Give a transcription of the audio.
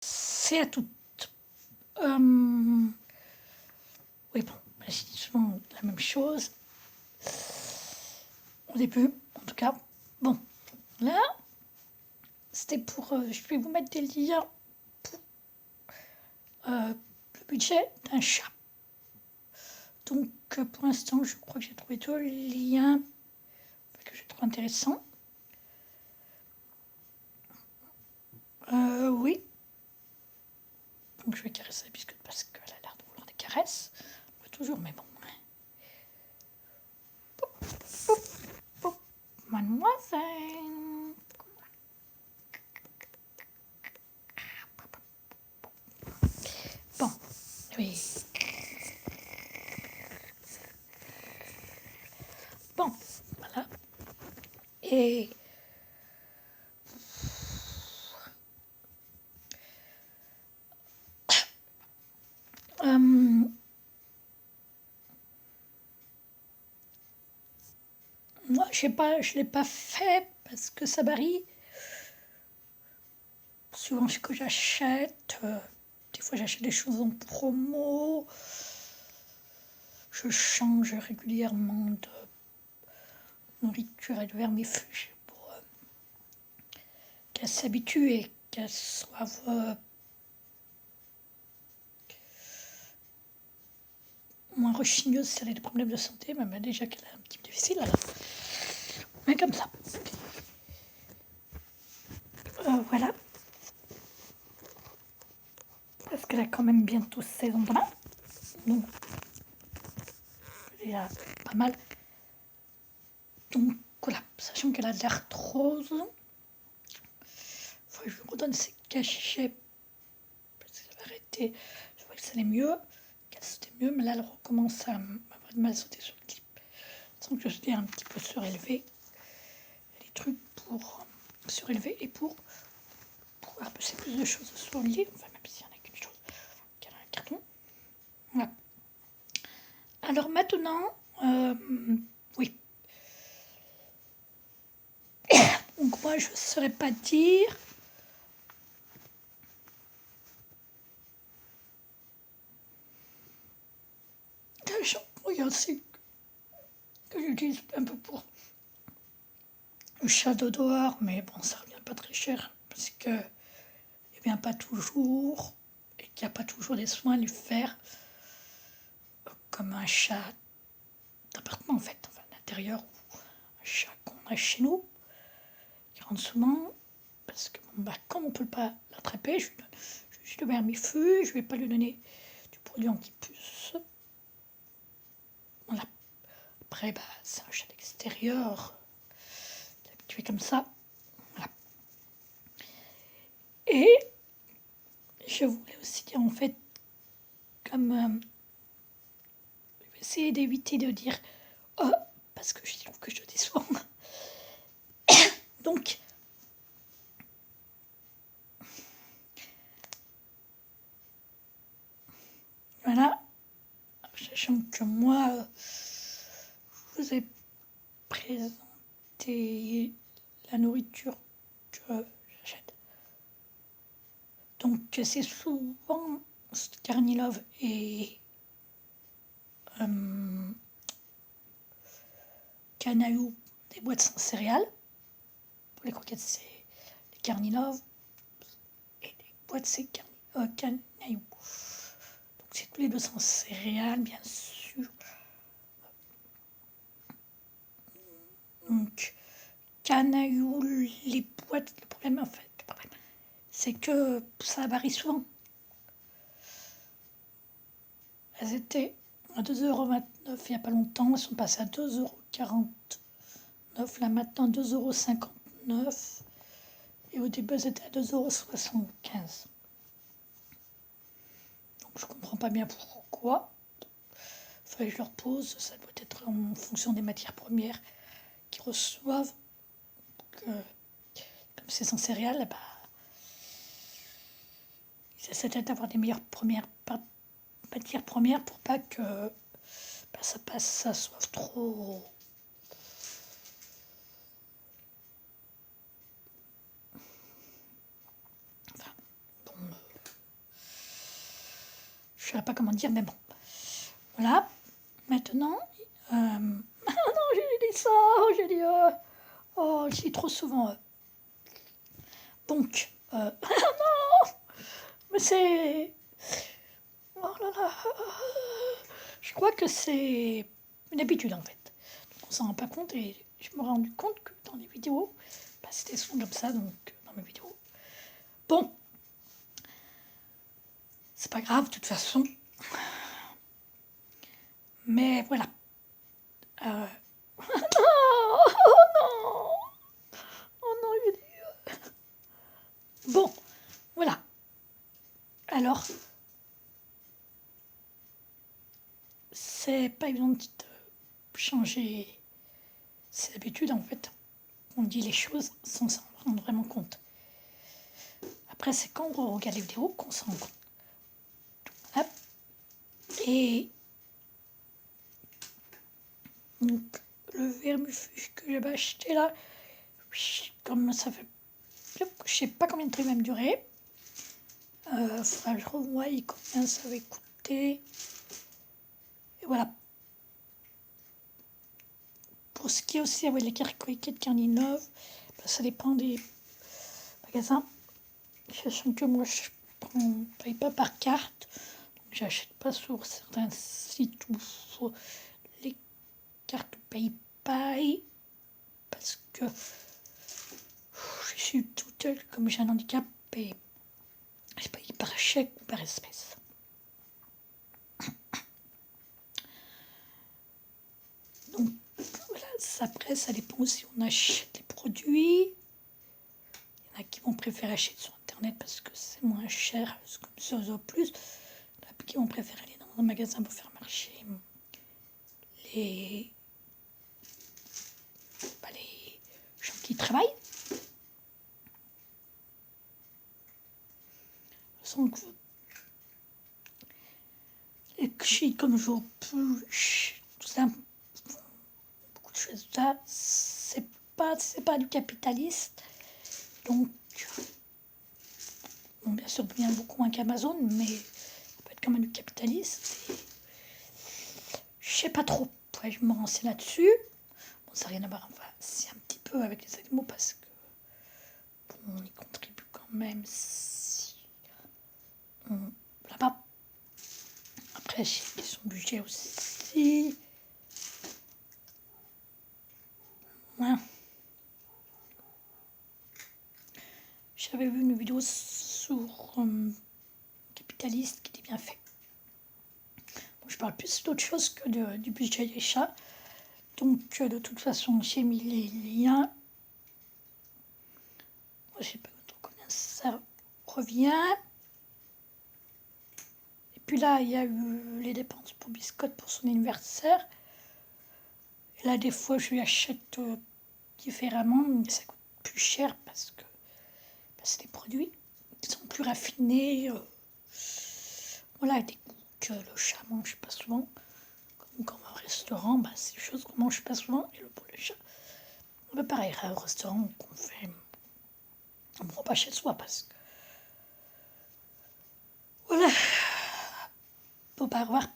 C'est à toutes. Oui, bon, je dis souvent la même chose. Au début, en tout cas. Bon, là, c'était pour... je vais vous mettre des liens pour le budget d'un chat. Donc, pour l'instant, je crois que j'ai trouvé deux liens que je trouve intéressants. Oui. Donc, je vais caresser la biscuite parce qu'elle a l'air de vouloir des caresses. Pas toujours, mais bon. Pop, pop, pop. Mademoiselle. Bon, oui. Bon, voilà. Et moi, je ne l'ai pas fait parce que ça varie. Souvent, ce que j'achète, des fois j'achète des choses en promo. Je change régulièrement de nourriture et de vermifuge pour qu'elle s'habitue et qu'elle soit moins rechigneuse si elle a des problèmes de santé, même déjà qu'elle est un petit peu difficile. Alors. Mais comme ça. Voilà. Parce qu'elle a quand même bientôt 16 ans demain. Donc, déjà pas mal. Donc, voilà. Sachant qu'elle a de l'arthrose, faut que je lui redonne ses cachets. Parce qu'elle va arrêter. Je vois que ça allait mieux, qu'elle sautait mieux, mais là, elle recommence à avoir du mal à sauter sur le lit. Sans que je l'ai un petit peu surélevé. Les trucs pour surélever et pour pouvoir passer plus de choses sur le lit. Enfin, même s'il n'y en a qu'une chose, qu'elle a un carton. Voilà. Alors maintenant, oui. Donc moi, je ne saurais pas dire. Un shampoing aussi que j'utilise un peu pour le chat de dehors, mais bon, ça revient pas très cher parce que il vient pas toujours et qu'il n'y a pas toujours des soins à lui faire comme un chat d'appartement en fait, enfin d'intérieur ou un chat qu'on a chez nous qui rentre souvent parce que bon, comme on peut pas l'attraper, je lui donne juste le vermifuge, je vais pas lui donner du produit anti-puce. Voilà. Après, c'est un chat d'extérieur, habitué comme ça. Voilà. Et je voulais aussi dire, en fait, comme je vais essayer d'éviter de dire oh, parce que je trouve que je dis souvent. Donc, voilà. Sachant que moi, je vous ai présenté la nourriture que j'achète. Donc, c'est souvent Carnilove et Canaillou, des boîtes sans céréales. Pour les croquettes, c'est les Carnilove et les boîtes, c'est Canaillou. Donc, c'est tous les deux sans céréales, bien sûr. Donc, Canaillou, les boîtes, le problème, en fait, c'est que ça varie souvent. Elles étaient à 2,29 € il n'y a pas longtemps, elles sont passées à 2,49 €. Là maintenant 2,59 € et au début elles étaient à 2,75 €. Donc je comprends pas bien pourquoi. Il fallait que je leur pose, ça doit être en fonction des matières premières qu'ils reçoivent. Comme c'est sans céréales, ils essaient d'avoir des meilleures matières premières pour pas que ça soit trop. Enfin, bon, je ne sais pas comment dire, mais bon. Voilà. Maintenant, ah non, j'ai dit ça, j'ai dit, je dis trop souvent. Donc, non, mais c'est, oh là là, je crois que c'est une habitude en fait. Donc, on s'en rend pas compte et je me suis rendu compte que dans les vidéos, c'était souvent comme ça, donc dans mes vidéos. Bon, c'est pas grave de toute façon. Mais voilà. Non, oh non, oh non, je dis. Bon, voilà. Alors, c'est pas évident de changer ses habitudes en fait. On dit les choses sans s'en rendre vraiment compte. Après, c'est quand on regarde les vidéos qu'on s'en rend compte. Hop. Et donc, le vermifuge que j'avais acheté là, comme ça fait, je sais pas combien de temps il va me durer. Faudra que je revoie combien ça avait coûté. Et voilà. Pour ce qui est aussi avec les cartes de Carninov, ça dépend des magasins. Sachant que moi, je ne paye pas par carte. Donc, j'achète pas sur certains sites ou sur les cartes PayPal. Parce que je suis toute seule, comme j'ai un handicap, et je paye par chèque ou par espèce. Donc, voilà, après, ça dépend si on achète les produits. Il y en a qui vont préférer acheter sur Internet parce que c'est moins cher, comme ça, plus. Il y en a qui vont préférer aller dans un magasin pour faire marcher les gens qui travaillent. Donc, comme je vois plus, tout ça, beaucoup de choses, tout ça, c'est pas du capitaliste. Donc, bon, bien sûr, bien beaucoup moins qu'Amazon, mais ça peut être quand même du capitaliste. Je sais pas trop. Ouais, je me renseigne là-dessus. Bon, ça n'a rien à voir, enfin, si un petit peu avec les animaux, parce que bon, on y contribue quand même si on là-bas. Après, j'ai une question de budget aussi. Ouais. J'avais vu une vidéo sur capitaliste qui était bien fait. Bon, je parle plus d'autre chose que du budget des chats. Donc, de toute façon, j'ai mis les liens. Je sais pas combien ça revient. Et puis là, il y a eu les dépenses pour Biscotte pour son anniversaire. Et là, des fois, je lui achète différemment, mais ça coûte plus cher parce que c'est des produits qui sont plus raffinés. Voilà, des goûts que le chat mange pas souvent. Comme quand on va au restaurant, c'est des choses qu'on mange pas souvent. Et pour le chat, on va pareil, au restaurant qu'on fait, on ne prend pas chez soi parce que voilà. Faut pas avoir